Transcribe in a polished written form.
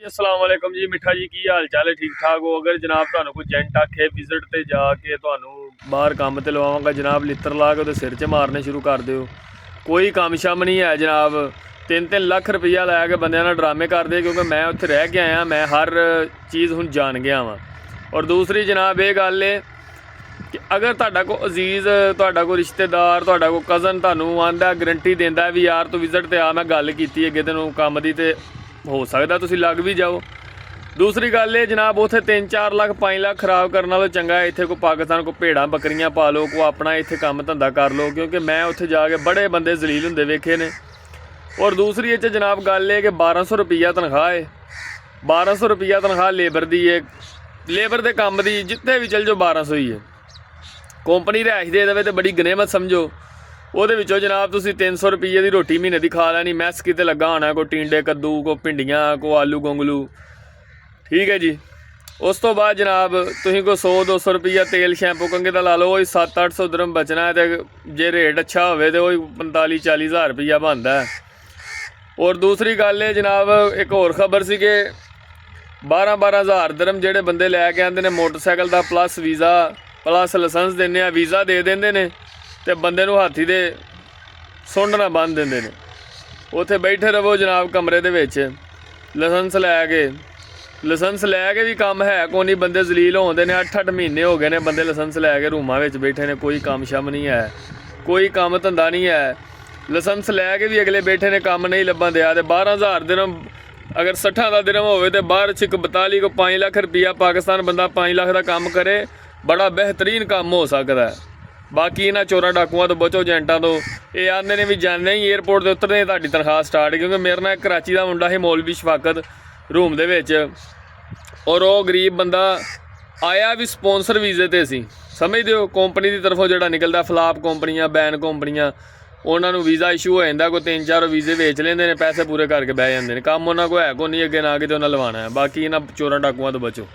अस्सलाम वालेकुम जी। मिठा जी की हाल चाल है? ठीक ठाक हो? अगर जनाब तुहानू कोई जेंट आखे विजिट ते जाके तुहानू बाहर काम ते लवावांगा जनाब, लित्र ला के सिर च मारने शुरू कर दो। कोई कम शम नहीं है जनाब। 3-3 लाख रुपया लैके बंदे नाल ड्रामे करदे, क्योंकि मैं उत्थे रह के आया, मैं हर चीज़ हुण जान गया वां। और दूसरी जनाब ये गल है कि अगर तुहाडा कोई अजीज़, तुहाडा कोई रिश्तेदार, तुहाडा कोई कज़न तुहानू आंदा गारंटी देंदा भी यार तू विजिट ते आ, मैं गल कीती अगे तैनूं काम दी, ते हो सकता तुसीं लग भी जाओ। दूसरी गल ये जनाब, उत्थे 3-4 लाख 5 लाख खराब करने नालों चंगा है इत्थे कोई पाकिस्तान को भेड़ां बकरियां पा लो, कोई अपना इत्थे काम धंधा कर लो, क्योंकि मैं उत्थे जाके बड़े बंदे जलील हुंदे वेखे ने। और दूसरी इत्थे जनाब गल है कि 1200 रुपया तनख्वाह है, 1200 रुपया तनख्वाह लेबर दी है, लेबर के काम की जिते भी चल जाओ 1200 ही है। कंपनी रैश दे देवे तो बड़ी गनेमत समझो। वो जनाब तुसीं 300 रुपये की रोटी महीने की खा लैनी, मैस किते लगा होना, कोई टिंडे कद्दू, कोई भिंडियाँ, कोई आलू गोंगलू, ठीक है जी। उस तो बाद जनाब तुसीं कोई 100-200 रुपया तेल शैंपू कंघे का ला लो, वही 700-800 दरम बचना है। तो जे रेट अच्छा हो तो वही 45-40 हज़ार रुपया बनता है। और दूसरी गल है जनाब, एक होर खबर सी कि 12-12 हज़ार दरम जेडे बंदे लैके आते हैं मोटरसाइकिल का, प्लस वीज़ा प्लस लाइसेंस देने, वीज़ा दे देंगे ने तो बंदे नूं हाथी दे सुंड ना बन देंगे ने। उत्थे बैठे रहो जनाब कमरे दे विच, लाइसेंस लैके, लाइसेंस लैके भी काम है को नहीं, बंदे जलील होंदे ने। 8-8 महीने हो गए ने बंदे लाइसेंस लैके रूमां विच बैठे ने, कोई काम शम नहीं है, कोई काम धंधा नहीं है। लाइसेंस लैके भी अगले बैठे ने, काम नहीं लभन दिया। तो 12 हज़ार दिरहम अगर 60 का दिरहम हो तो बाहर 42 को 5 लाख रुपया पाकिस्तान बंदा 5 लाख का काम करे, बड़ा बेहतरीन काम हो सकता है। बाकी इन्होंने चोरों डाकुओं तो बचो, एजेंटा तो ये आते ने भी जाने ही एयरपोर्ट से उतरते ही तनख्वाह स्टार्ट। क्योंकि मेरे नाल कराची का मुंडा ही मौलवी शफाकत रूम दे विच, और वो गरीब बंदा आया भी स्पोंसर वीज़े ते सी, समझते हो, कंपनी की तरफों जो निकलता, फ्लाप कंपनियां, बैन कंपनियां, उन्होंने वीज़ा इशू हो जाता, कोई 3-4 वीज़े बेच लेंगे ने, पैसे पूरे करके बह जाते हैं। काम उन्होंने को है को नहीं अगे ना कि तो उन्हें लवाना है। बाकी इन्होंने चोरों डाकुओं तो बचो।